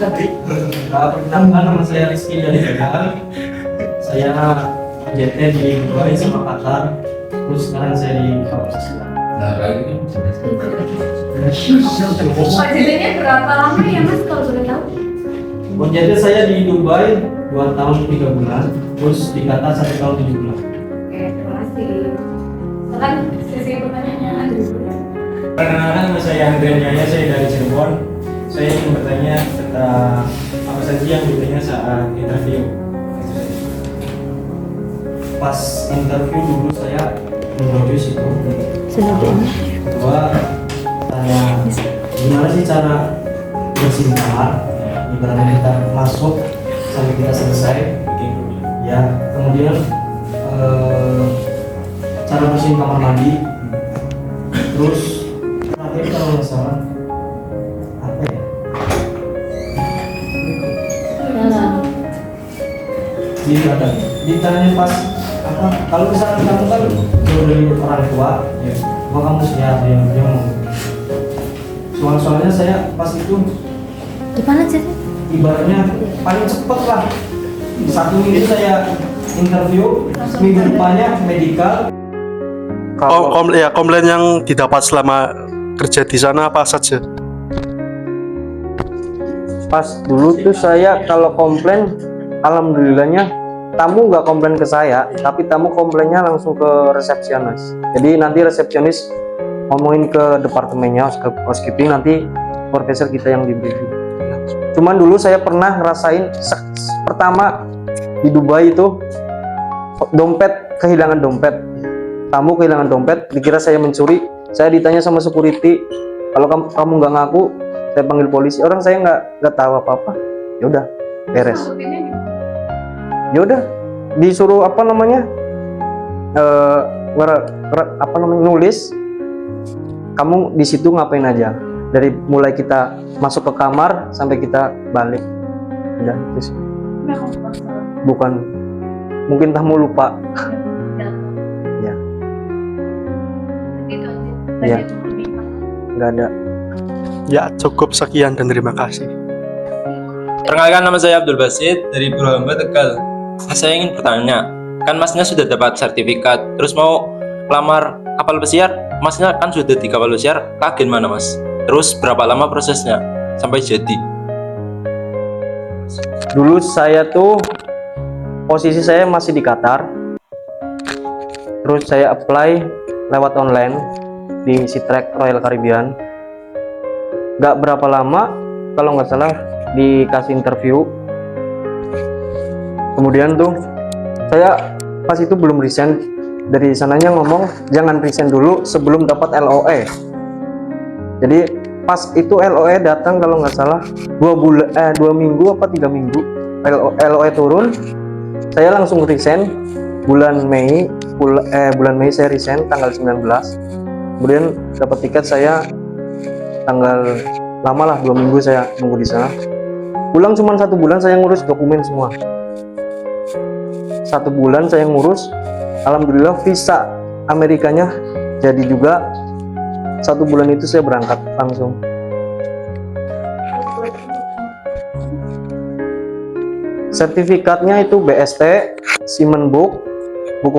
Perkenalkan, nama saya Rizky dari Tegal. Saya JT di Dubai sama Qatar. Terus sekarang saya di Kampus. OJT-nya berapa lama ya Mas kalau boleh tahu? OJT saya di Dubai 2 tahun 3 bulan. Terus di Qatar 1 tahun 7 bulan. Oke, terima kasih. Silakan sesi pertanyaannya ada dulu. Perkenalkan, nama saya Andrian Yahya, saya dari Cirebon. Saya ingin bertanya tentang apa saja yang ditanya saat interview. Pas interview dulu saya introduce itu bahwa tanya gimana sih cara bersihin kamar, ibaratnya kita masuk sampai kita selesai ya. Kemudian cara bersihin kamar mandi, terus terakhir kalau nggak salah apa ya, ditanya pas apa, kalau misalkan kamu kan jauh dari orang tua ya, maka kamu siap dia mau soalnya saya pas itu Di mana sih? ibaratnya paling cepet lah, 1 minggu saya interview, minggu depannya medical. Komplain yang didapat selama kerja di sana apa saja? Pas dulu tuh saya kalau komplain, alhamdulillahnya tamu nggak komplain ke saya, tapi tamu komplainnya langsung ke resepsionis. Jadi nanti resepsionis ngomongin ke departemennya, ke housekeeping, nanti profesor kita yang di briefing. Cuman dulu saya pernah ngerasain pertama di Dubai itu kehilangan dompet. Tamu kehilangan dompet, dikira saya mencuri. Saya ditanya sama security, kalau kamu nggak ngaku, saya panggil polisi. Orang saya nggak tahu apa-apa. Ya udah, beres. Ya udah, disuruh nulis. Kamu di situ ngapain aja? Dari mulai kita masuk ke kamar sampai kita balik. Udah itu sih. Bukan, mungkin tamu lupa. Ya. Ya. Nggak ada. Ya, cukup sekian dan terima kasih. Perkenalkan, nama saya Abdul Basit dari Purwamba, Tegal. Saya ingin bertanya, kan masnya sudah dapat sertifikat, terus mau lamar kapal pesiar, masnya kan sudah di kapal pesiar, ke agen mana mas? Terus berapa lama prosesnya sampai jadi? Dulu saya tuh posisi saya masih di Qatar, terus saya apply lewat online di Sitrek Royal Caribbean. Gak berapa lama, kalau nggak salah dikasih interview. Kemudian tuh saya pas itu belum resign, dari sananya ngomong jangan resign dulu sebelum dapat LOE. Jadi pas itu LOE datang kalau nggak salah 2 minggu apa 3 minggu LOE turun, saya langsung resign bulan Mei saya resign tanggal 19. Kemudian dapat tiket saya tanggal lama lah, 2 minggu saya nunggu di sana. Pulang cuma 1 bulan saya ngurus dokumen semua. 1 bulan saya ngurus, alhamdulillah visa Amerikanya jadi juga. 1 bulan itu saya berangkat langsung. Sertifikatnya itu BST, Siemens Book, buku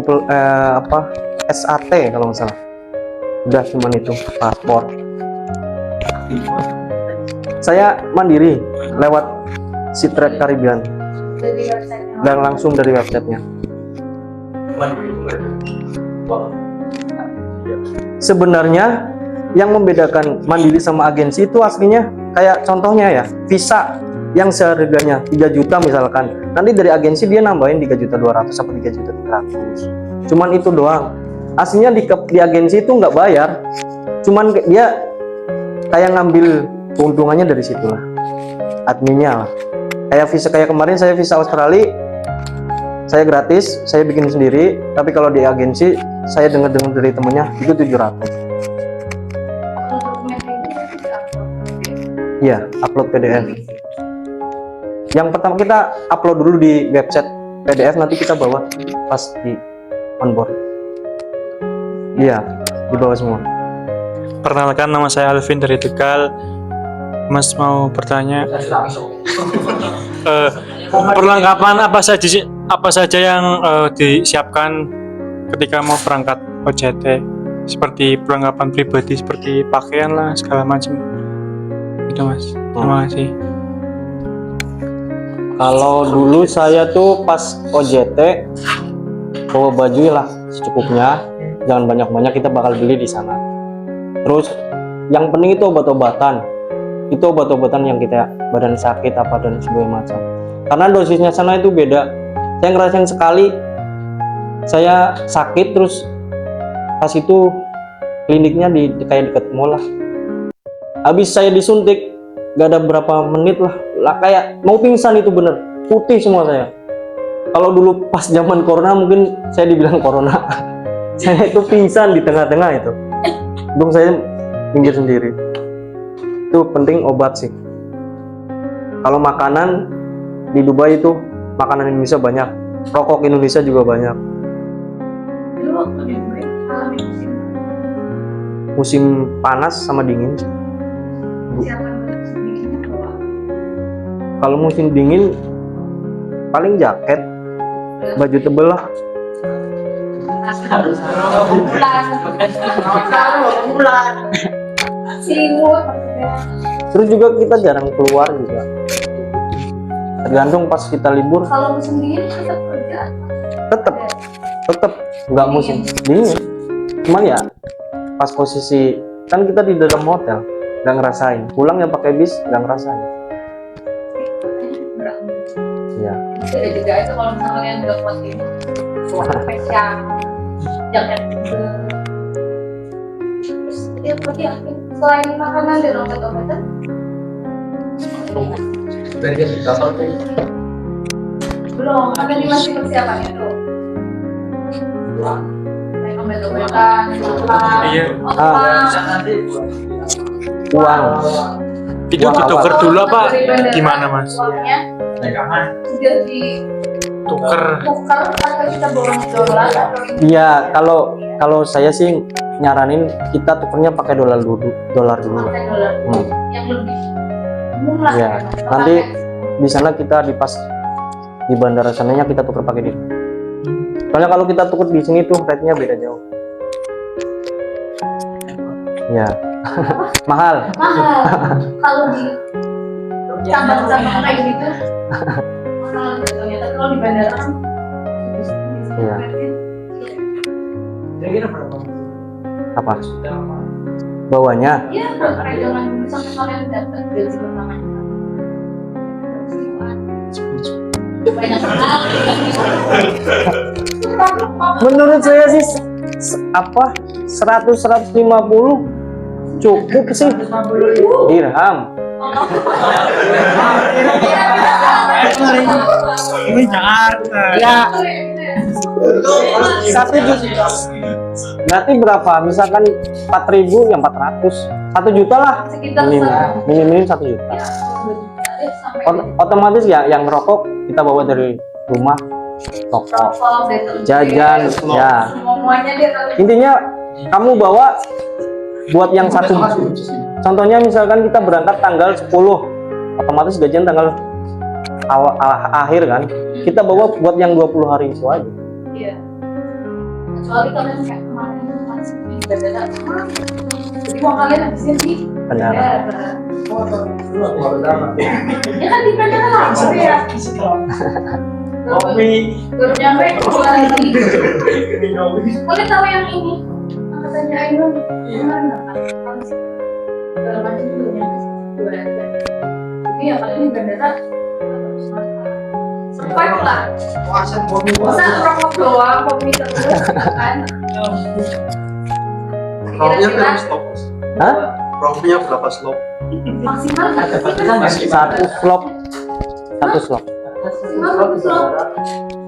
SAT kalau nggak salah. Udah cuman itu, paspor. Saya mandiri lewat Sitrek Caribbean dan langsung dari websitenya. Sebenarnya yang membedakan mandiri sama agensi itu aslinya kayak contohnya ya, visa yang seharganya 3 juta misalkan, nanti dari agensi dia nambahin 3.200.000 sampai 3.300.000. Cuman itu doang. Aslinya di agensi itu nggak bayar, cuman dia kayak ngambil keuntungannya dari situlah, adminnya lah. Kayak visa, kayak kemarin saya visa Australia, saya gratis, saya bikin sendiri. Tapi kalau di agensi, saya dengar dari temennya itu 700. Iya, upload PDF. Yang pertama kita upload dulu di website PDF, nanti kita bawa pas di onboard. Iya, dibawa semua. Perkenalkan, nama saya Alvin dari Tegal. Mas mau bertanya, perlengkapan apa saja yang disiapkan ketika mau berangkat OJT, seperti perlengkapan pribadi seperti pakaian lah segala macam. Itu Mas. Terima kasih. Kalau dulu saya tuh pas OJT bawa baju lah secukupnya, jangan banyak-banyak, kita bakal beli di sana. Terus yang penting itu obat-obatan. Itu obat-obatan yang kita badan sakit apa dan sebagainya macam. Karena dosisnya sana itu beda. Saya ngerasain sekali saya sakit terus pas itu kliniknya di kayak deket mall lah. Habis saya disuntik gak ada berapa menit lah kayak mau pingsan, itu bener putih semua saya. Kalau dulu pas zaman corona mungkin saya dibilang corona. Saya itu pingsan di tengah-tengah itu. Untung saya pinggir sendiri. Itu penting obat sih. Kalau makanan di Dubai itu makanan Indonesia banyak, rokok Indonesia juga banyak. Dulu waktu di Dubai alami Musim panas sama dingin. siapan musim dinginnya bawa Kalau musim dingin paling jaket, baju tebel lah. bulan selimut maksudnya. Terus juga kita jarang keluar juga. Tergantung pas kita libur, Kalau musim dingin kita kerja tetap nggak musim dingin. Cuman ya pas posisi kan kita di dalam hotel nggak ngerasain, pulang ya pakai bis nggak ngerasain. Ya. Ada juga itu kalau misalnya kalian udah kuat ini spesial jaket juga. Terus ya pergi selain makanan dan obat-obatan belum ada di masih persiapannya tuh naik obat-obatan Iya. Uang Itu ditukar dulu apa gimana Mas? uangnya sudah Tuker. ditukar atau kita bawa dolar atau iya. Kalau saya sih nyaranin kita tukernya pakai dolar dulu pakai dolar Hmm. yang lebih umum lah Ya, nanti di sana kita di bandara sananya kita tuker pakai dia. Soalnya kalau kita tuker di sini tuh rate-nya beda jauh. Ya. Mahal. kalau di cabang-cabang kayak gitu mahal jatuhnya, tapi kalau di bandara kan Iya. Kira-kira berapa? Apa? Bawahnya? ya perdagangan dulu sampai kalian dapat gaji pertamanya banyak sekali. Menurut saya sih 100-150 cukup sih dirham. Ini Jakarta. Ya, 1 juta. Berarti berapa? Misalkan 4.000 yang 400. 1 juta lah. Sekitar Minim 1 juta. Otomatis ya yang rokok kita bawa dari rumah, rokok, jajan, ya. semuanya dia tahu. Intinya kamu bawa buat yang satu. Contohnya misalkan kita berangkat tanggal 10, otomatis gajian tanggal akhir kan. Kita bawa buat yang 20 hari itu aja. Iya. Kecuali kalian kayak kemarin masih di bandara, jadi uang kalian habisnya di Bandara. Ya kan di bandara langsung ya. Baru nyampe keluar lagi. Kalian tahu yang ini? Angkatannya Ainun. Gimana kan? Segala macam juga nyampe 2 hari. Jadi ya kalian di bandara survive lah. Masa rokok doang, kopi terus kan? Kira-kira Hah? Profilnya berapa slot? maksimal nggak sih? Satu slot. Maksimal 1 slot.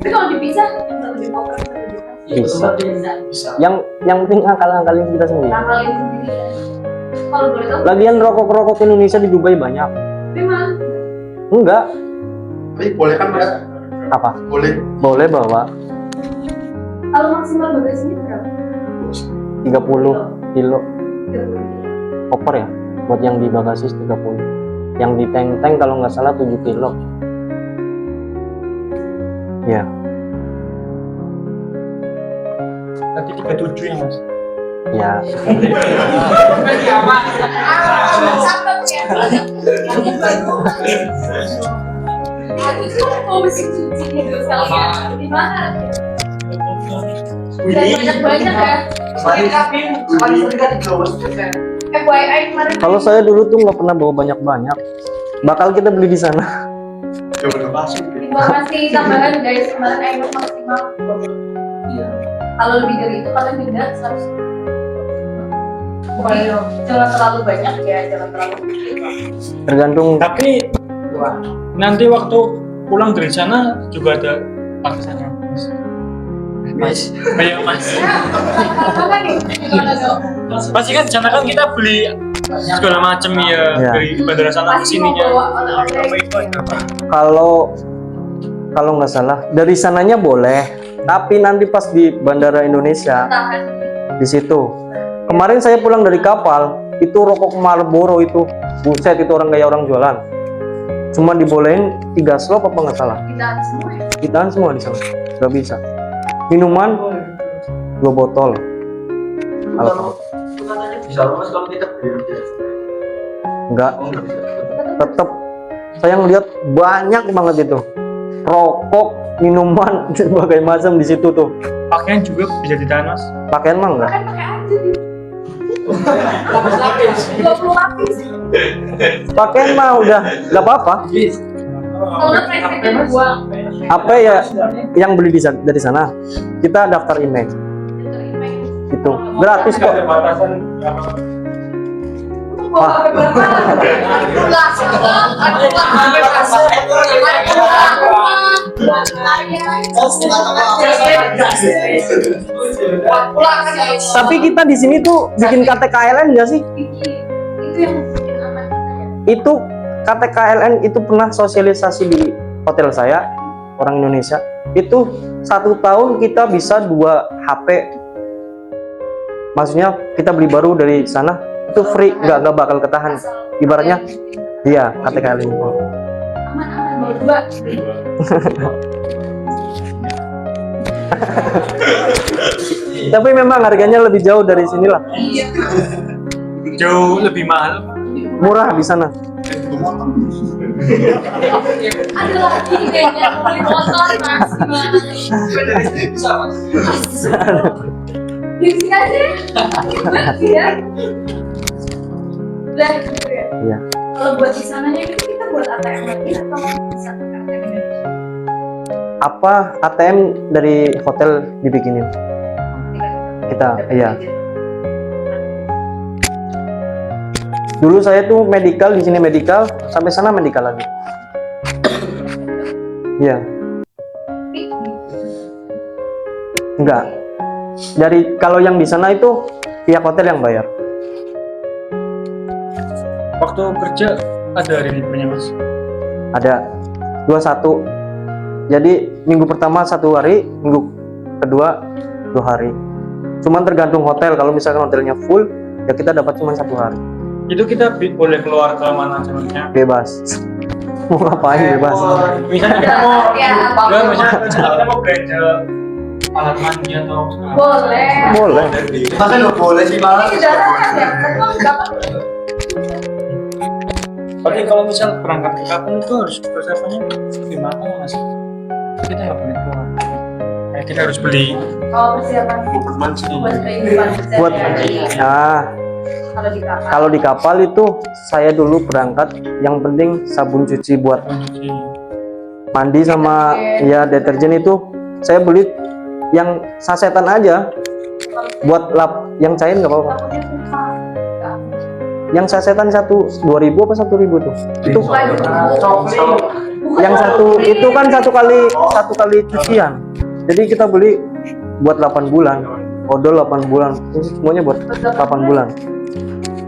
Tapi kalau dipisah, yang satu di koper, satu di tas. Bisa. Yang penting akal-akalin kita sendiri. Tanggalin sendiri ya. Kalau boleh tahu, Lagian rokok Indonesia di Dubai banyak. memang Enggak. Tapi boleh kan Mas? Apa? Boleh. Boleh bawa kalau maksimal bagasinya berapa? 30 kilo 30. koper ya. Buat yang di bagasi 30. yang di tank kalau nggak salah 7 kilo ya. Tadi 37 ya mas. Ya, mau mesin cuci gitu sekalian. Di mana? Banyak ya. FYI kemarin. kalau saya dulu tuh nggak pernah bawa banyak-banyak. Bakal kita beli di sana. Informasi tambahan guys, kemarin Ainur maksimal. Kalau lebih dari itu kalian denda 100. Pokoknya jangan terlalu banyak ya, jangan terlalu sedikit. Tergantung. Tapi nanti waktu pulang dari sana juga ada batasannya mas. Mas, kayak mas. Apa nih? Gimana dong? Pasti kan di sana kan kita beli segala macam ya, Ya. dari bandara sana ke Pasti mau sininya. bawa oleh-oleh. Kalau nggak salah dari sananya boleh, tapi nanti pas di bandara Indonesia Tahan. di situ. Kemarin saya pulang dari kapal, itu rokok Marlboro itu, buset itu orang kayak orang jualan. Cuma dibolehin 3 slop apa nggak salah. Ditahan semua ya. Ditahan semua di sana, nggak bisa. Minuman 2 botol. Alkohol. Bisa lemas kalau kita beli. Enggak, tetap saya ngeliat banyak banget itu rokok, minuman, berbagai macam di situ tuh. Pakaian juga bisa ditahan mas. Pakaian mah enggak. Kan pakai aja gitu. 20 lapis. Pakaian mah udah nggak apa-apa. Kalau nggak presetnya buang. Apa ya yang beli dari sana? Kita daftar email. Itu gratis kok. Tapi kita di sini tuh bikin KTKLN nggak sih? Itu yang bikin aman kita ya. Itu KTKLN itu pernah sosialisasi di hotel saya, orang Indonesia. Itu 1 tahun kita bisa 2 HP. Maksudnya kita beli baru dari sana itu free, nggak bakal ketahan. Ibaratnya, iya KTKLN itu. Aman bawa 2. Tapi memang harganya lebih jauh dari sinilah. Iya. Jauh lebih mahal. Murah di sana. Ada lagi kayaknya beli motor mas, gimana? Di sini aja. Iya. Udah gitu ya. Iya. Kalau buat di sananya itu kita buat ATM lagi atau bisa ke ATM Indonesia? Apa ATM dari hotel dibikinin? Kita, iya. Dulu saya tuh medical, di sini medical, sampai sana medical lagi. Iya. Enggak. Dari kalau yang di sana itu pihak hotel yang bayar. Waktu kerja ada hari liburnya mas. Ada 21. Jadi minggu pertama 1 hari, minggu kedua 2 hari. Cuman tergantung hotel. Kalau misalkan hotelnya full, ya kita dapat cuma 1 hari. Itu kita boleh keluar ke mana sebenarnya? Bebas. Mau ngapain bebas? Misalnya kita mau, Ya, enggak, misalnya kita mau belanja alat mandi atau boleh. Boleh. Masa nggak boleh sih malah? Ini sudah ada ya? Kan dapat. Oke, kalau misal berangkat ke kampung itu harus persiapannya gimana mas? Kita nggak boleh keluar. Kayak kita harus beli. Oh, persiapan buat kehidupan Buat kalau di kapal. kalau di kapal itu saya dulu berangkat, yang penting sabun cuci buat Cuci. mandi sama ya deterjen itu saya beli yang sasetan aja buat lap, yang cair nggak apa-apa. Takutnya susah. Yang sasetan 2.000 apa 1.000 tuh? Itu yang satu itu kan satu kali cucian. Jadi kita beli buat 8 bulan, odol 8 bulan, ini semuanya buat 8 bulan.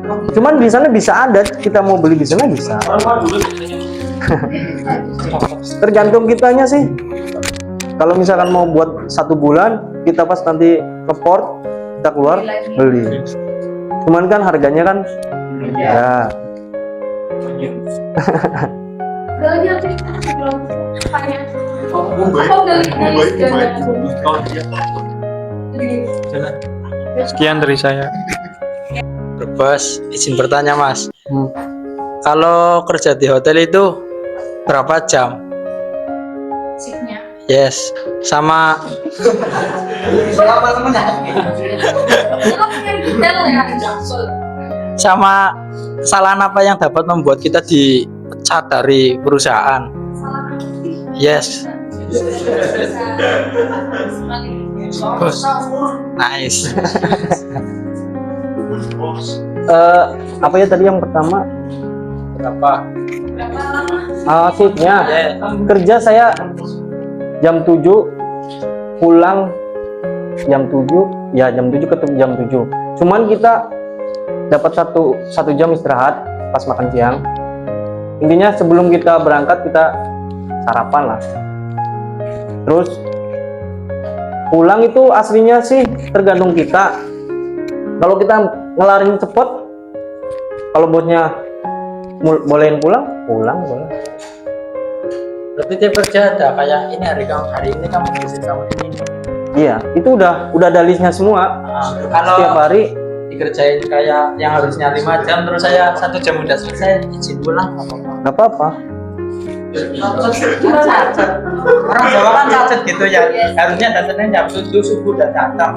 Cuman di sana bisa ada, kita mau beli di sana bisa. Tergantung kitanya sih. Kalau misalkan mau buat 1 bulan, kita pas nanti ke port, kita keluar beli. Cuman kan harganya kan ya Udah lagi nanti belum tanya. Apa udah Sekian dari saya. Bos, izin bertanya Mas. Kalau kerja di hotel itu berapa jam? shiftnya. Yes, sama sama kesalahan apa yang dapat membuat kita dipecat dari perusahaan? Yes. Bos, nice. Apa ya tadi yang pertama? Berapa? Shiftnya kerja saya jam 7, pulang jam 7, ya jam 7 ketemu jam 7. Cuman kita dapat satu jam istirahat pas makan siang. Intinya sebelum kita berangkat kita sarapan lah. Terus pulang itu aslinya sih tergantung kita. Kalau kita ngelarin cepet, kalau bosnya bolehin pulang boleh. Berarti tiap kerja ada kayak ini hari ini kamu izin kamu ini. Iya, itu udah ada listnya semua. Kalau Setiap hari dikerjain kayak yang harusnya 5 jam terus saya 1 jam udah selesai izin pulang nggak apa-apa. orang Jawa kan cacat gitu ya, harusnya datangnya jam 7 subuh udah datang.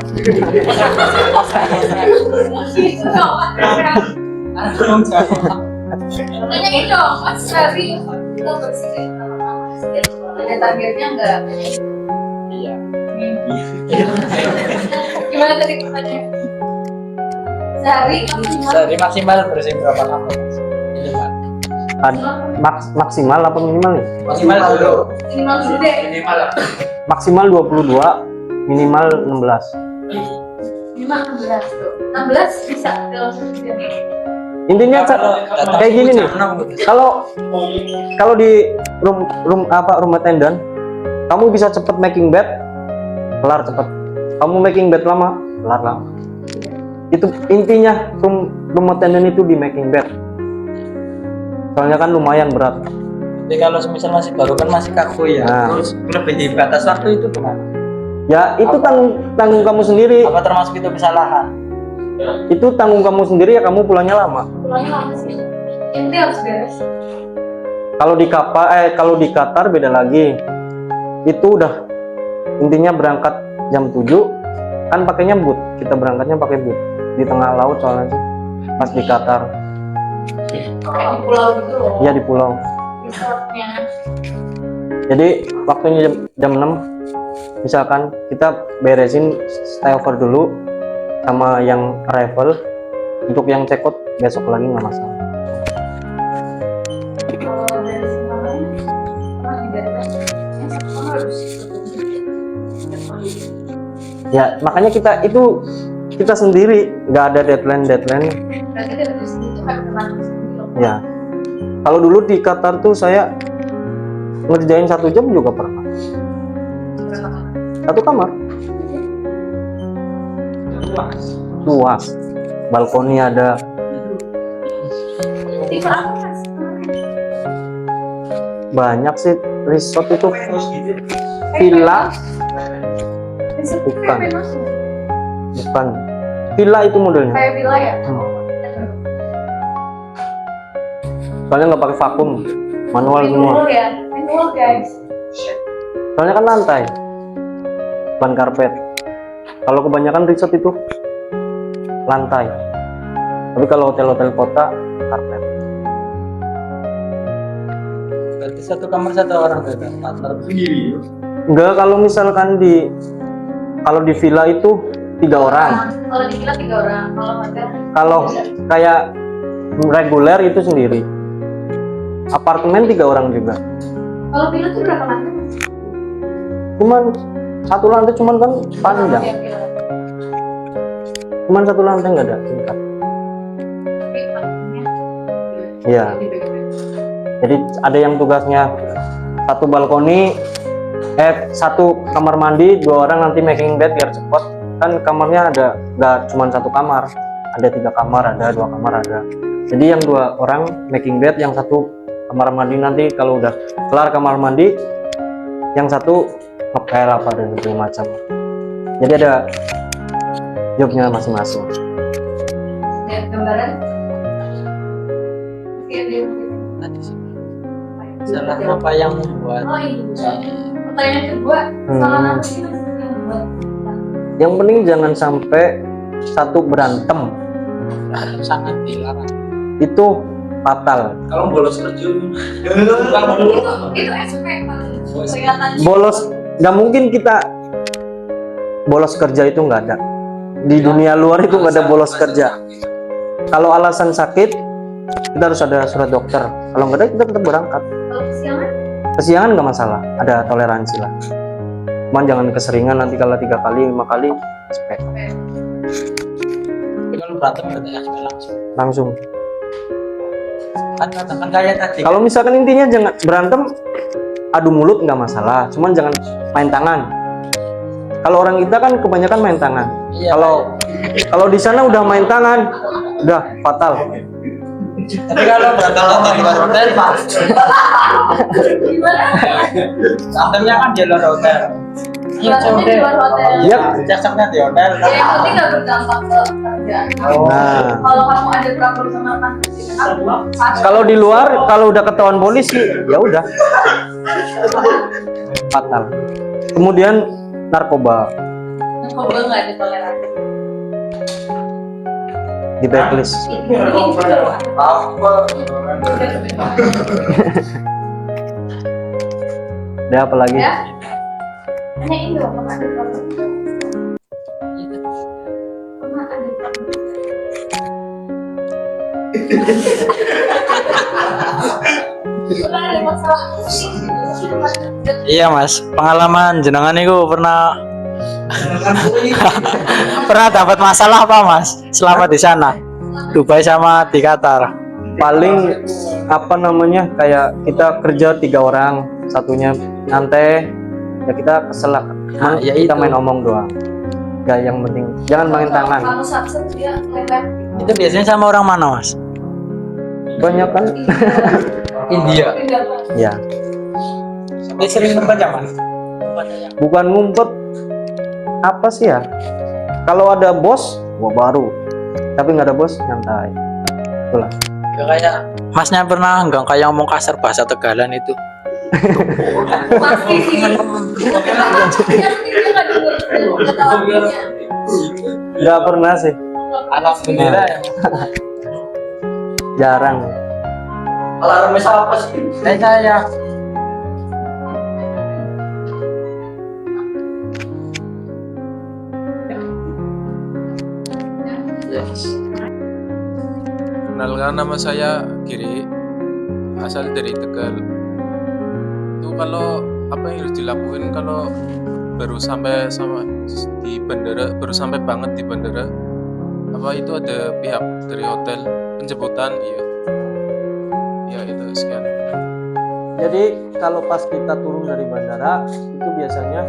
Nanyain dong, Mas Sari. Kita bersih targetnya enggak? Iya. Gimana tadi pertanyaannya? Sehari Sehari maksimal bersih berapa lama? Minimal. Maksimal apa minimal nih? Maksimal dulu. minimal dulu deh. Minimal. Maksimal 22, minimal 16. Minimal 16 tuh. 16 bisa dalam satu jam. Intinya kayak gini nih. Kalau di room attendant, kamu bisa cepet making bed, kelar cepet. Kamu making bed lama, kelar lama. Itu intinya room attendant itu di making bed. Soalnya kan lumayan berat. Tapi kalau semisal masih baru kan masih kaku ya. Nah. Terus lebih batas waktu itu gimana? Ya itu tanggung kamu sendiri. Apa termasuk itu kesalahan? Itu tanggung kamu sendiri ya, kamu pulangnya lama. Pulangnya lama sih. Ini harus beres. Kalau di Qatar beda lagi. Itu udah intinya berangkat jam 7 kan pakainya boot. Kita berangkatnya pakai boot di tengah laut soalnya sih. Pas di Qatar. Kayak di pulau gitu loh. Iya di pulau. Resortnya. Jadi waktunya jam 6. Misalkan kita beresin stayover dulu sama yang arrival. Untuk yang check out besok lagi nggak masalah. Kalau dari sini pernah diberes. Harus Ya makanya kita sendiri nggak ada deadline. berarti dari situ kan teman sendiri. Ya kalau dulu di Qatar tuh saya ngerjain 1 jam juga pernah. Satu kamar luas, balkoni ada. Tipe apa Mas? Banyak sih resort itu, villa Bukan. bukan villa itu modelnya. Kayak villa ya? Soalnya nggak pakai vakum, manual semua. Manual ya? Manual guys. Soalnya kan lantai, bukan karpet. Kalau kebanyakan resort itu lantai. Tapi kalau hotel-hotel kota karpet. Berarti satu kamar satu orang beda. Partner sendiri. Enggak, kalau misalkan di villa itu 3 orang. Kalau di villa 3 orang. Kalau hotel Kalau kayak reguler itu sendiri. Apartemen 3 orang juga. kalau villa tuh berapa lantai Mas? Cuman satu lantai cuman kan panjang. Yang villa. Cuman satu lantai nggak ada tingkat. Tapi panjangnya Iya. di back-back. Jadi ada yang tugasnya satu balkoni, satu kamar mandi, 2 orang nanti making bed biar cepet. Kan kamarnya ada nggak cuma 1 kamar, ada 3 kamar, ada 2 kamar, ada. Jadi yang 2 orang making bed, yang satu kamar mandi. Nanti kalau udah kelar kamar mandi, yang satu ngepel apa dan segala macam. Jadi ada jobnya masing-masing. Lihat gambaran. Oke, lihat. Salah apa yang membuat Oh iya. Pertanyaan kedua, salah apa sih Mas yang membuat Yang penting jangan sampai satu berantem, sangat dilarang? itu fatal. Kalau bolos kerja itu aspek paling kelihatan. Bolos, nggak mungkin kita bolos kerja, itu nggak ada di dunia luar, itu nggak ada bolos kerja. Kalau alasan sakit, kita harus ada surat dokter. Kalau nggak ada, kita tetap berangkat. Kalau kesiangan, Kesiangan nggak masalah, ada toleransi lah. Cuman jangan keseringan, nanti kalau 3 kali 5 kali spek Kalau berantem berarti langsung. langsung. Kan kayak tadi. Kalau misalkan intinya jangan berantem, adu mulut nggak masalah, cuman jangan main tangan. Kalau orang kita kan kebanyakan main tangan. Iya, Kalau di sana udah main tangan, udah fatal. tapi kalau berantem di luar hotel, Pak. gimana? Berantemnya kan di luar hotel. Berantemnya di luar hotel. Iya. Cocoknya di hotel. Ya, yang penting nggak berdampak ke kerjaan. Nah, Kalau kamu ada problem sama rekan kerja kamu, kalau di luar, kalau udah ketahuan polisi, ya udah fatal. Kemudian narkoba narkoba nggak ada toleransi. di blacklist. Ada apa lagi? Ya, tanyain dong, pernah ada problem? Pernah ada problem? Pernah ada masalah? Iya Mas, pengalaman jenengan itu pernah pernah dapat masalah apa Mas selama di sana, Dubai sama di Qatar? Paling apa namanya, kayak kita kerja 3 orang, satunya nyantai, ya kita kesel lah. Cuman ya kita itu. main omong doang. Gak, yang penting jangan main tangan. Kamu sakit dia lempar. Itu biasanya sama orang mana Mas? Banyak kan? India. Ya, Dia sering ngumpet ya Mas? bukan ngumpet, apa sih ya? Kalau ada bos, gua baru. Tapi nggak ada bos, nyantai. Itulah. Ya, kayak Masnya pernah nggak kayak ngomong kasar bahasa Tegalan itu? Pasti sih. Yang penting dia nggak dengar ketahuannya. Nggak pernah sih, Alhamdulillah ya. jarang. alarmnya apa sih? Saya Kenalkan, nama saya Giri, asal dari Tegal. Itu kalau apa yang harus dilakuin kalau baru sampai di bandara, baru sampai banget di bandara, apa itu ada pihak dari hotel penjemputan? Iya itu sekian. Jadi kalau pas kita turun dari bandara, itu biasanya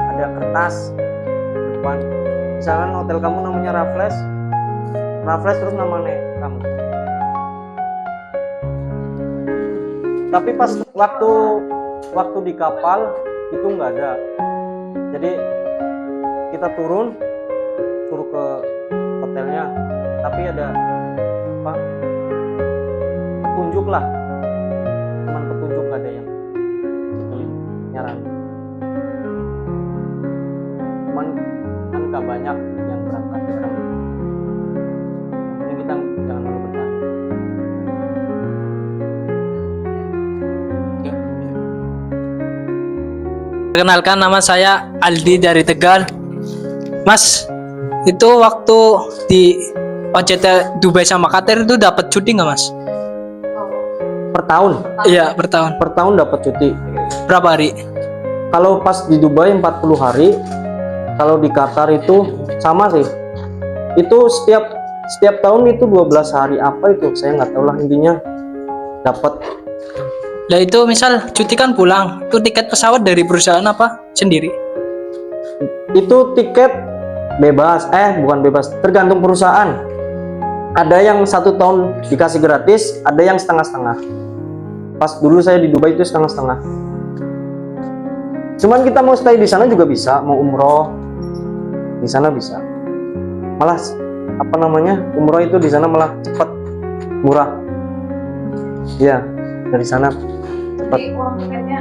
ada kertas di depan. Misalkan hotel kamu namanya Raffles terus namanya kamu. Tapi pas waktu di kapal itu nggak ada. Jadi kita turun, suruh ke hotelnya, tapi ada apa? Petunjuk lah. Cuman petunjuk, nggak ada yang nyaran. Cuman kan nggak banyak yang berangkat sekarang. Ini kita jangan terlalu bertahan. Perkenalkan, nama saya Aldi dari Tegal. Mas, itu waktu di OJT Dubai sama Qatar itu dapat cuti nggak Mas? Per tahun, Iya, per tahun. per tahun dapat cuti. Berapa hari? Kalau pas di Dubai 40 hari, kalau di Qatar itu sama sih. Itu setiap tahun itu 12 hari apa itu, saya nggak tahu lah, intinya dapat. Lah itu misal cuti kan pulang, itu tiket pesawat dari perusahaan apa sendiri? Itu tiket bebas, bukan bebas, tergantung perusahaan. Ada yang 1 tahun dikasih gratis, ada yang setengah-setengah. Pas dulu saya di Dubai itu setengah-setengah. Cuman kita mau stay di sana juga bisa, mau umroh di sana bisa. Malah apa namanya, umroh itu di sana malah cepat, murah. Ya, dari sana cepat. Jadi uang tiketnya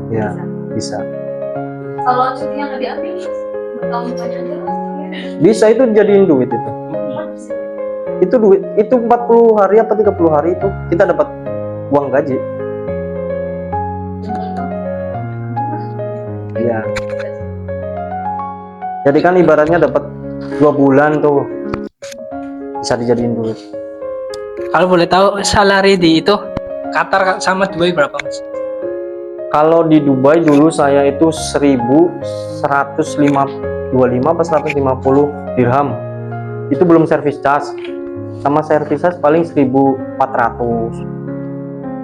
Ya, bisa. Kalau cuti yang nggak diambil, bertahun-tahun aja lah. Bisa itu jadiin duit itu. Itu duit itu 40 hari apa 30 hari itu kita dapat uang gaji. Iya. Jadi kan ibaratnya dapat 2 bulan tuh bisa dijadiin duit. Kalau boleh tahu salary di itu Qatar sama Dubai berapa, Mas? Kalau di Dubai dulu saya itu 1.125 apa 150 dirham. Itu belum service charge. Sama service charge paling 1.400.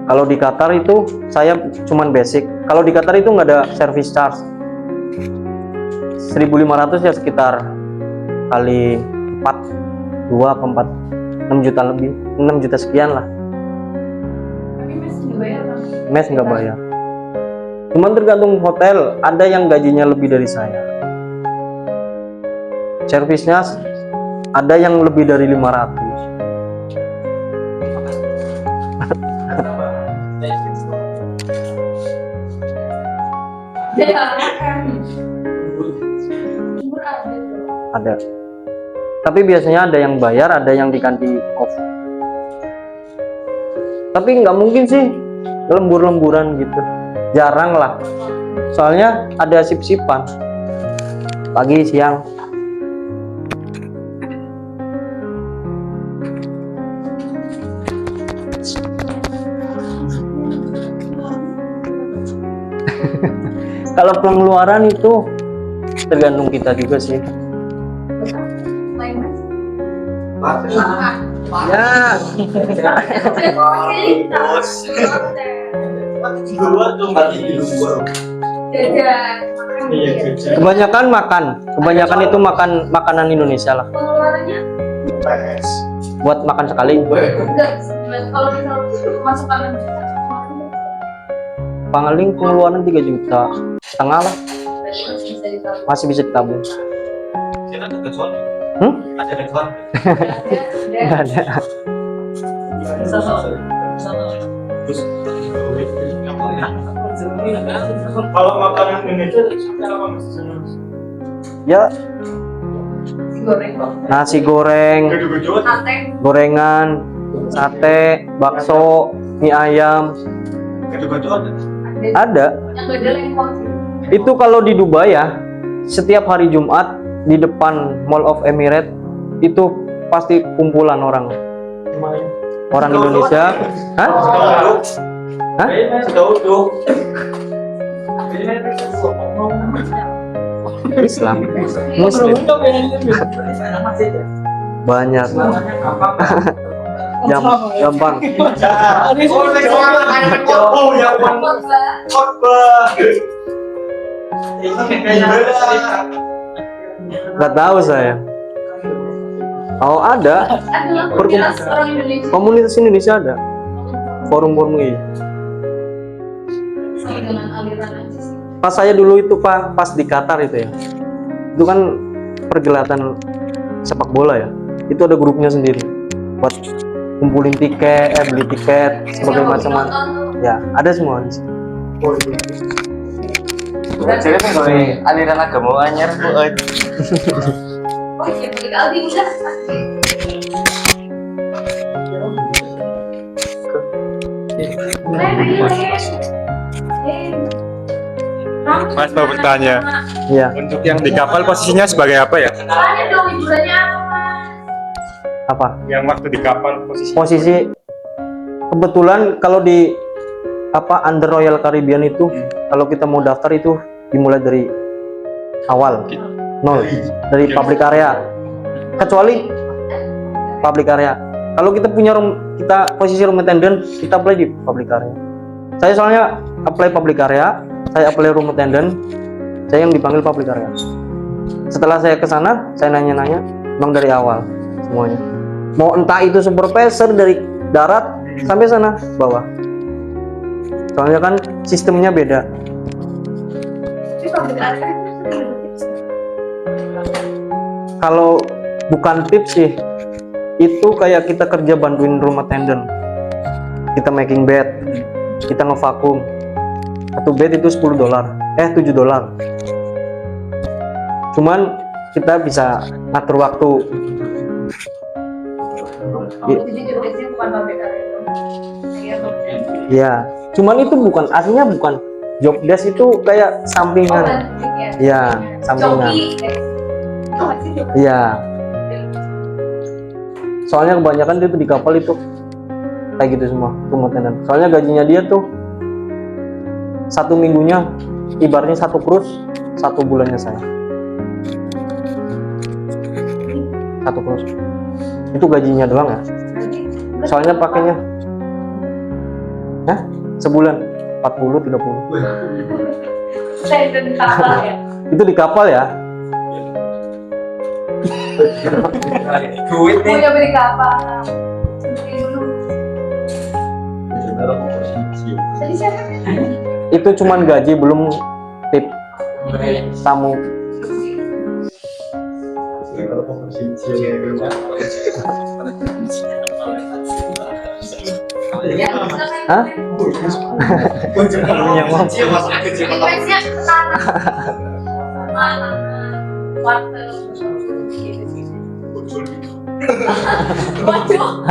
Kalau di Qatar itu saya cuman basic. Kalau di Qatar itu nggak ada service charge. 1.500 ya sekitar kali 4, 2 apa 4, 6 juta lebih, 6 juta sekian lah. Tapi mes nggak bayar kan? Mes nggak bayar. Cuman tergantung hotel, ada yang gajinya lebih dari saya. Servisnya ada yang lebih dari 500. Dia nggak makan. Umur ada tuh. Ada. Tapi biasanya ada yang bayar, ada yang diganti off. Tapi nggak mungkin sih lembur-lemburan gitu. Jarang lah. Soalnya ada sip-sipan. Pagi, siang. Kalau pengeluaran itu tergantung kita juga sih. Lain mes. Ya, kebanyakan makan. Kebanyakan itu makan makanan Indonesia lah. Pengeluarannya Buat makan sekali. enggak. Kalau misal masuk kanan Paling pengeluaran 3 juta setengah lah. masih bisa ditabung. Masih bisa ditabung. Ada restoran. Nggak ada. Kalau makanan Indonesia apa, Mas? Ya, Goreng kok. nasi goreng, Sate. gorengan, sate, bakso, mie ayam, ada. Yang gede lengkong sih. Itu kalau di Dubai ya, setiap hari Jumat di depan Mall of Emirates itu pasti kumpulan orang Indonesia. Hah? Hah? Islam, Muslim, banyak. Gampang. Nggak tahu saya. Oh ada. Adalah komunitas orang Indonesia. Komunitas Indonesia ada. Forum-forum ini. Sama dengan aliran aja sih. Pas saya dulu itu pas di Qatar itu ya. Itu kan pergelatan sepak bola ya. Itu ada grupnya sendiri buat kumpulin tiket, beli tiket, sebagai macam. Ya, ada semua di sini. Jadi aliran agama anyar Bu. oh iya, beli Aldi udah. Mas mau bertanya, Iya. untuk yang di kapal posisinya sebagai apa ya? Tanya dong hiburannya apa, Mas? Apa? Yang waktu di kapal posisinya? Posisi kebetulan kalau di Under Royal Caribbean itu kalau kita mau daftar itu dimulai dari awal, nol, dari public area, kecuali public area. Kalau kita punya kita posisi room attendant, kita apply di public area. Saya soalnya apply public area, saya apply room attendant, saya yang dipanggil public area. Setelah saya ke sana, saya nanya-nanya, bang dari awal semuanya. Mau entah itu supervisor dari darat sampai sana bawah. Soalnya kan sistemnya beda. Tapi kalau beda kan Kalau bukan tips sih, itu kayak kita kerja bantuin rumah tenden. Kita making bed, kita ngevakum. Satu bed itu $10, $7. Cuman kita bisa ngatur waktu. itu jujur biasanya bukan pabrik itu. Iya, cuman itu bukan aslinya bukan job desk, itu kayak sampingan. Iya, sampingan. Iya. Soalnya kebanyakan dia tuh di kapal itu kayak gitu semua rumah tenden. Soalnya gajinya dia tuh 1 minggunya ibaratnya 1 cruise, 1 bulannya saya. 1 cruise. Itu gajinya doang ya. Soalnya pakainya sebulan 40 30. Saya itu di kapal ya. Itu di kapal ya. Punya beli kapal. Tadi siapa? Itu cuman gaji, belum tip tamu. Hah? Requestnya ke sana. Mana? Wartel. Waduh.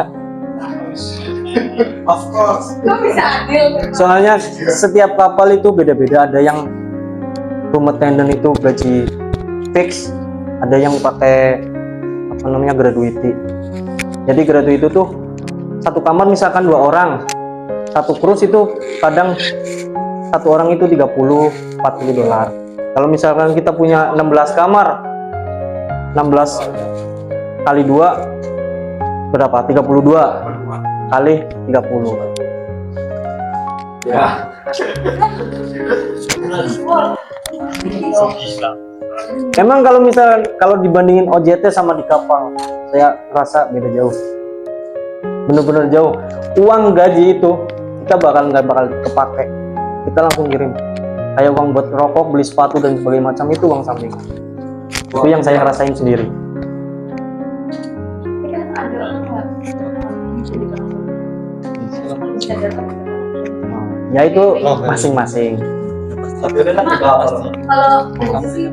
Of course. Kok bisa adil? Soalnya setiap kapal itu beda-beda. Ada yang rumah tenden itu gaji fix, ada yang pakai apa namanya gratuity. Jadi gratuity itu tuh satu kamar misalkan 2 orang, 1 cruise itu kadang 1 orang itu $30-40. Kalau misalkan kita punya 16 kamar, 16 kali 2 berapa? 32 kali 30. Ya. Emang kalau dibandingin OJT sama di kapal, saya rasa beda jauh. Bener-bener jauh. Uang gaji itu kita nggak bakal kepake. Kita langsung kirim. Kayak uang buat rokok, beli sepatu dan sebagainya macam itu uang sampingan. Itu yang saya rasain sendiri. Ya itu masing-masing. Kalau sih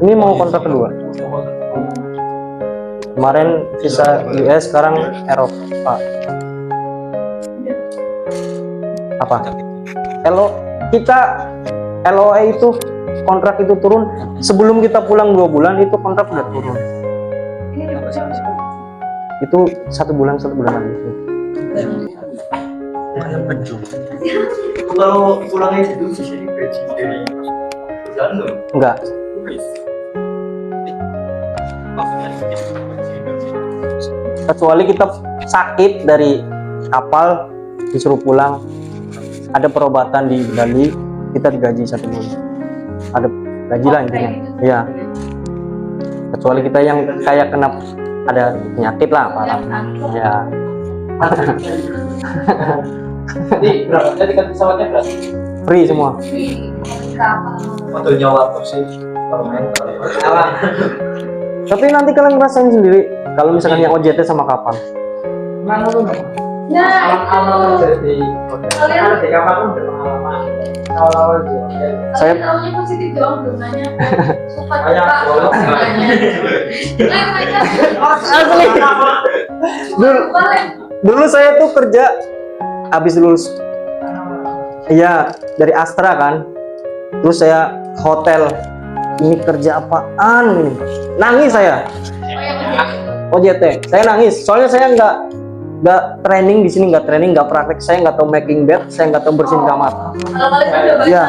Ini mau kontrak kedua. Kemarin visa US, sekarang Eropa. Apa? Kita LOE itu kontrak itu turun sebelum kita pulang 2 bulan, itu kontrak udah turun. Itu 1 bulan lagi. Kalau pulangnya itu sih dari perusahaan lo. Enggak. Kecuali kita sakit dari kapal disuruh pulang, ada perobatan di Bali, kita digaji 1 bulan. Ada gaji lah intinya. Iya. Kecuali kita yang kayak kena ada penyakit lah parah. Ya. Jadi berapa? Jadi kan pesawatnya berapa? Free semua. Untuk nyawa apa sih? Kalau mental. Tapi nanti kalian ngerasain sendiri kalau misalkan yang OJT sama kapal. Mana lu? Nah, Amal jadi kalian di kamar pun berpengalaman. Awal-awal juga. Saya tahunya positif doang belum nanya. Suka Banyak bolong. dulu saya tuh kerja habis lulus. Iya, dari Astra kan. Terus saya hotel. Ini kerja apaan ini? Nangis saya. OJT. Saya nangis. Soalnya saya nggak training di sini, nggak praktek. Saya nggak tahu making bed, saya nggak tahu bersihin kamar. Kalau kalian kan udah Iya.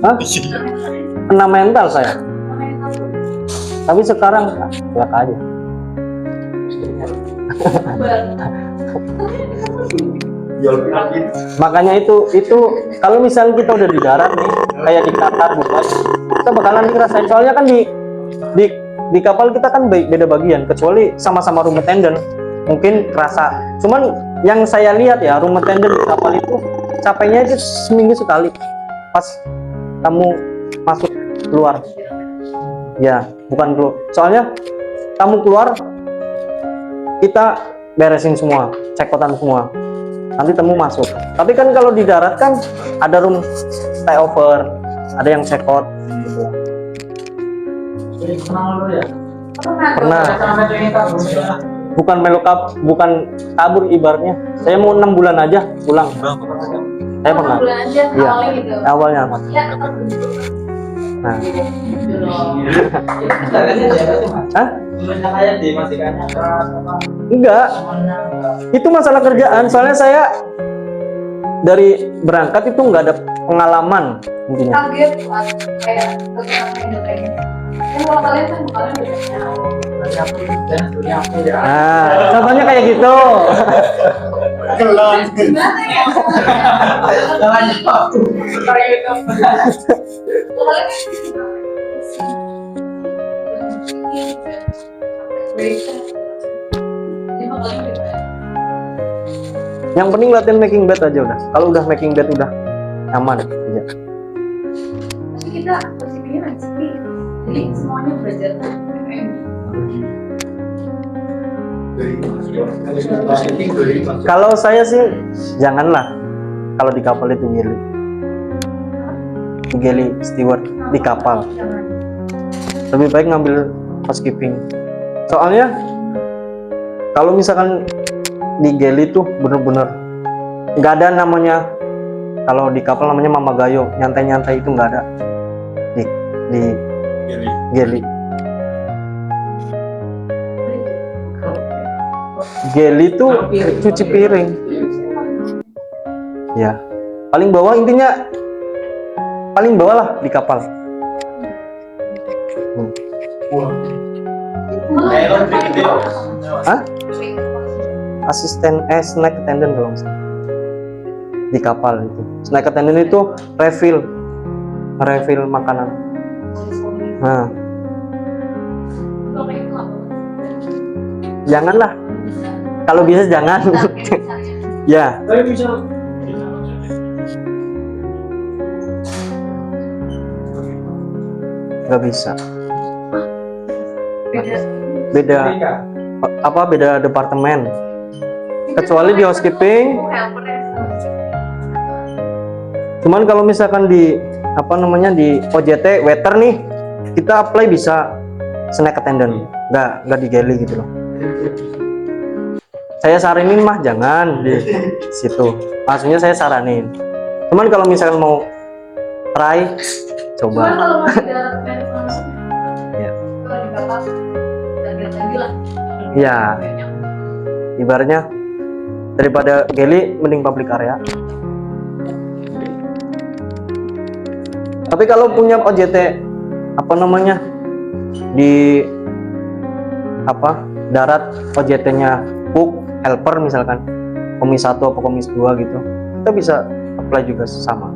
Hah? Kena mental saya. Tapi sekarang ya aja. Makanya itu kalau misalnya kita udah di darat nih, kayak di Qatar, Dubai, kita bakalan ngerasain. Soalnya kan di kapal kita kan beda bagian, kecuali sama-sama room attendant mungkin kerasa. Cuman yang saya lihat ya, room attendant di kapal itu capeknya itu seminggu sekali pas kamu masuk keluar. Ya, bukan dulu. Soalnya kamu keluar, kita beresin semua, cekotan semua. Nanti kamu masuk. Tapi kan kalau di darat kan ada room stay over, ada yang cekot. Gitu. Pernah. Bukan melokap, bukan kabur ibaratnya. Saya mau 6 bulan aja pulang. Saya pernah. Bulan aja Iya. awalnya gitu. Awalnya. Ya, Nah. Hah? Enggak. Itu masalah kerjaan. Soalnya saya dari berangkat itu nggak ada pengalaman intinya. kaget kayak kegiatan kayak gini. Kan kalau kalian kan kalian biasanya Nah, contohnya kayak gitu. gimana ya? Yang penting latihan making bed aja udah. Kalau udah making bed udah aman aja. Tapi kita posisinya lagi sepi. Jadi semuanya belajar Kalau saya sih janganlah kalau di kapal itu geli steward di kapal. Lebih baik ngambil housekeeping. Soalnya kalau misalkan di geli tuh bener-bener nggak ada namanya, kalau di kapal namanya mama gayo, nyantai-nyantai itu nggak ada di geli. Geli tuh cuci piring. Ya, paling bawah intinya paling bawah lah di kapal. Hah? Asisten snack attendant kalau misalnya di kapal itu. Snack attendant itu refill makanan. Nah, janganlah. Kalau bisa jangan. Ya. Nggak bisa. Beda departemen. Kecuali di housekeeping. Cuman kalau misalkan di di OJT waiter nih, kita apply bisa snack attendant, nggak di galley gitu loh. Saya saranin mah jangan di situ. Maksudnya saya saranin. Cuman kalau misalkan mau try, coba. Cuman kalau mau di darat Ya. kalau di kapal lagi lah. Ya. Ibaratnya daripada galley mending public area. Tapi kalau punya OJT di darat, OJT-nya cook, helper misalkan, komis 1 atau komis 2 gitu, kita bisa apply juga sama.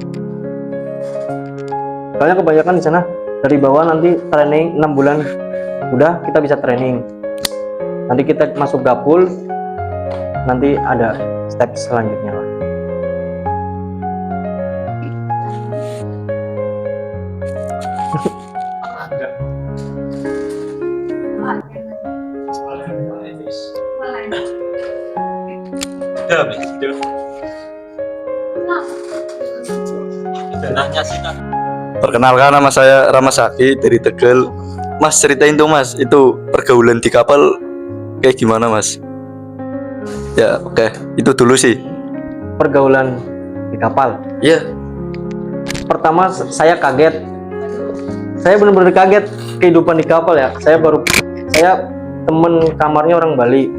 Soalnya kebanyakan di sana dari bawah nanti training 6 bulan udah kita bisa training. Nanti kita masuk gapul, nanti ada step selanjutnya lah. Perkenalkan, nama saya Rama Saki dari Tegal. Mas, ceritain tuh Mas, itu pergaulan di kapal kayak gimana Mas? Ya oke, itu dulu sih. Pergaulan di kapal. Iya. Pertama saya kaget. Saya benar-benar kaget kehidupan di kapal ya. Saya temen kamarnya orang Bali.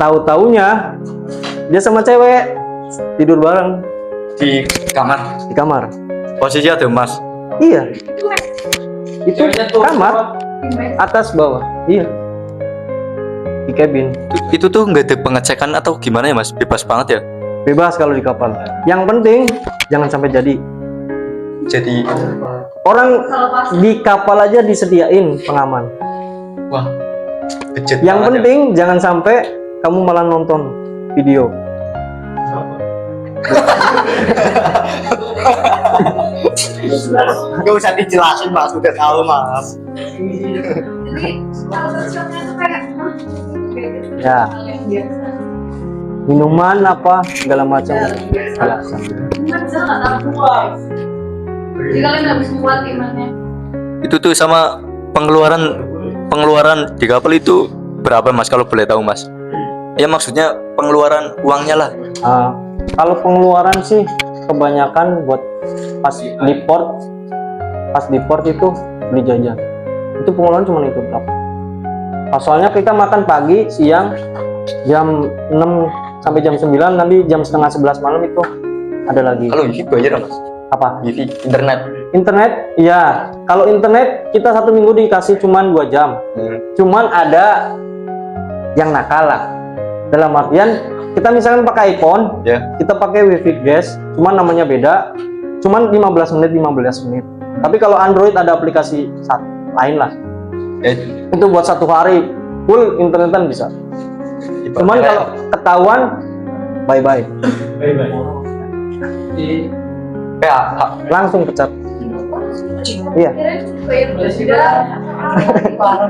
Tahu-taunya dia sama cewek tidur bareng Di kamar. Posisi ada Mas. Iya. Itu kamar atas bawah. Iya. Di di cabin. Itu tuh nggak ada pengecekan atau gimana ya mas? Bebas banget ya? Bebas kalau di kapal. Yang penting jangan sampai jadi. Jadi Orang di kapal aja disediain pengaman. wah, budget Yang banget penting jangan sampai kamu malah nonton video. Gak usah dijelasin mas, udah tahu mas. Jadi kalau sosialnya tuh kayak Ya. Minuman apa segala macam. kan saya nggak tahu. Jadi kalian harus kuat imannya. Itu tuh sama pengeluaran di kapal itu berapa mas kalau boleh tahu mas? Ya maksudnya pengeluaran uangnya lah. Kalau pengeluaran sih kebanyakan buat pas di port itu beli jajan. Itu pengeluaran cuma itu berapa? Soalnya kita makan pagi, siang, jam 6 sampai jam 9, nanti jam setengah 11 malam itu ada lagi. Kalau wifi bayar mas? Apa? Wifi internet. Internet, ya. Kalau internet kita 1 minggu dikasih cuman 2 jam. Cuman ada yang nakal lah. Dalam artian kita misalkan pakai iPhone, Ya. kita pakai wifi guys, cuman namanya beda. Cuman 15 menit. Tapi kalau Android ada aplikasi lain lah. Itu buat 1 hari full internetan bisa. Cuman kalau ketahuan bye-bye. Langsung pecat. Iya.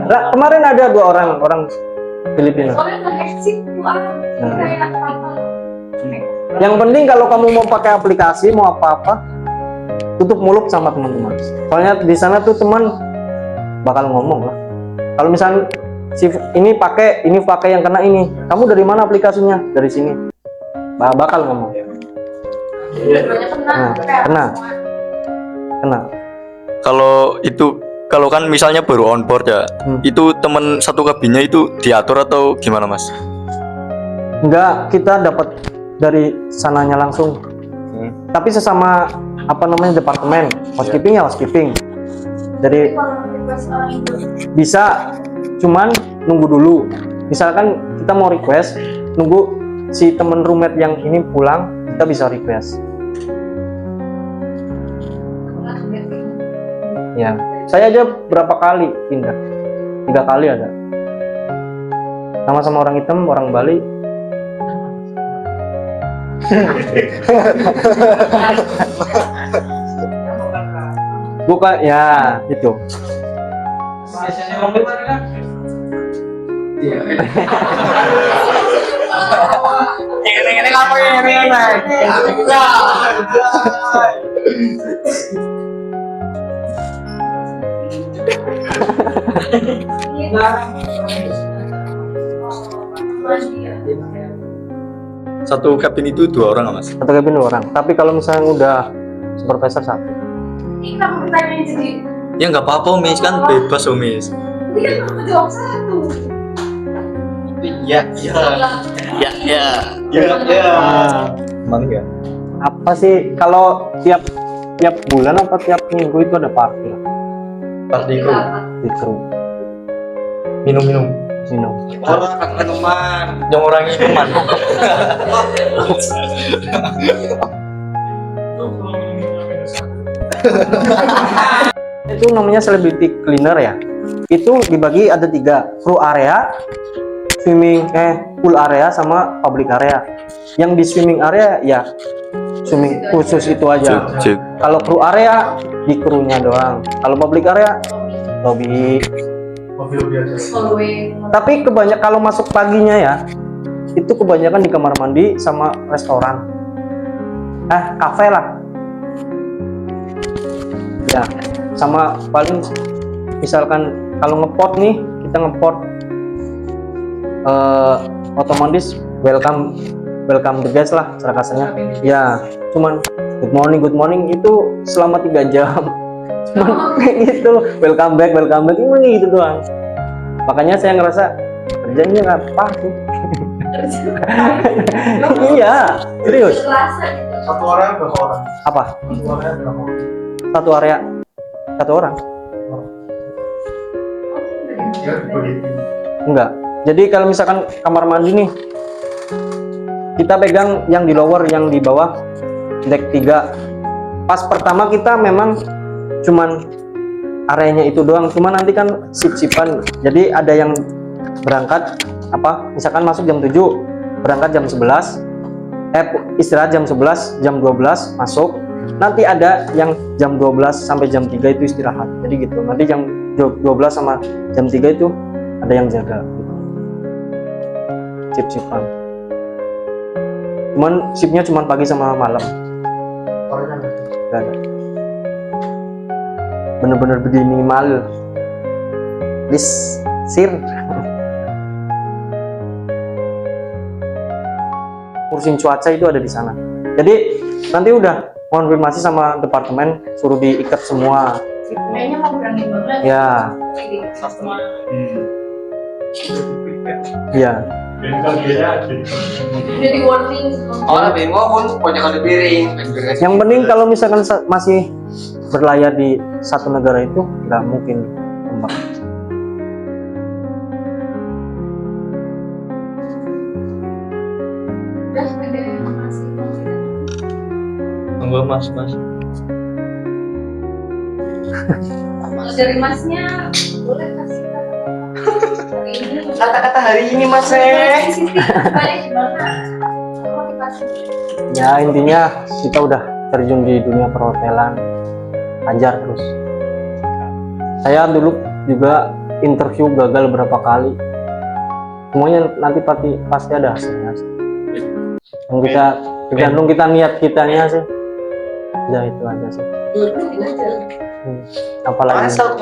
Nah, kemarin ada 2 orang Filipina. Yang penting kalau kamu mau pakai aplikasi, mau apa-apa, tutup mulut sama teman-teman. Soalnya di sana tuh teman bakal ngomong lah. Kalau misalnya ini pakai yang kena ini, kamu dari mana aplikasinya? Dari sini. Bakal ngomong. Kena. Kalau kan misalnya baru on board ya, itu temen satu kabinnya itu diatur atau gimana mas? Enggak, kita dapat dari sananya langsung. Tapi sesama departemen housekeeping ya housekeeping. Dari bisa, cuman nunggu dulu. Misalkan kita mau request, nunggu si temen roommate yang ini pulang, kita bisa request. Ya, saya aja berapa kali pindah, 3 kali ada. Sama-sama orang hitam, orang Bali. Bukan, ya itu. Satu kabin itu 2 orang nggak mas? Satu kabin 2 orang. Tapi kalau misalnya udah supervisor 1. Ini kamu pertanyaan jadi. Ya nggak apa-apa mis, kan bebas mis. Ini kan kamu jawab 1. Ya. Emang ya? Apa sih kalau tiap bulan apa tiap minggu itu ada party lah Party di kru. minum. Orang minuman. Yang orang minuman. Itu namanya celebrity cleaner ya. Itu dibagi ada 3, crew area, pool area sama public area. Yang di swimming area ya swimming khusus itu aja. Kalau crew area di krunya doang. Kalau public area lobby. Tapi kebanyakan kalau masuk paginya ya, itu kebanyakan di kamar mandi sama restoran. Kafe lah. Ya, sama paling misalkan kalau ngeport nih, kita ngeport otomatis welcome the guest lah cara kasarnya. Ya, cuman good morning itu selama 3 jam. Cuman kayak gitu, welcome back ini gitu doang. Makanya saya ngerasa kerjanya nggak pas sih. Iya, serius. Satu orang berapa orang? Apa? Satu area 1 orang. Ya, begitu. Enggak, Jadi kalau misalkan kamar mandi nih, kita pegang yang di lower, yang di bawah deck 3. Pas pertama kita memang cuman areanya itu doang, cuma nanti kan sip-sipan. Jadi ada yang berangkat misalkan masuk jam 7, berangkat jam 11, istirahat jam 11, jam 12 masuk. Nanti ada yang jam 12 sampai jam 3 itu istirahat. Jadi gitu. Nanti jam 12 sama jam 3 itu ada yang jaga gitu. Sip-sipan. Cuman sipnya cuman pagi sama malam. Gak ada. Bener-bener berdiri minimal. Sir. Urusin cuaca itu ada di sana. Jadi nanti udah konfirmasi sama departemen, suruh diikat semua. Kayaknya mau berani banget. Ya. Semua. Iya. Jadi warning. Yang penting kalau misalkan masih berlayar di satu negara itu nggak mungkin kembang. Udah ada yang masih Enggak mas. Kalau dari masnya boleh kasih hari ini. Kata-kata hari ini mas Baik banget. Motivasi. Ya intinya kita udah terjun di dunia perhotelan, ajar terus. Saya dulu juga interview gagal berapa kali. Semuanya nanti pasti ada hasilnya. Yang kita tergantung kita niat kitanya sih. Ya itu aja sih. Apalagi Masuk.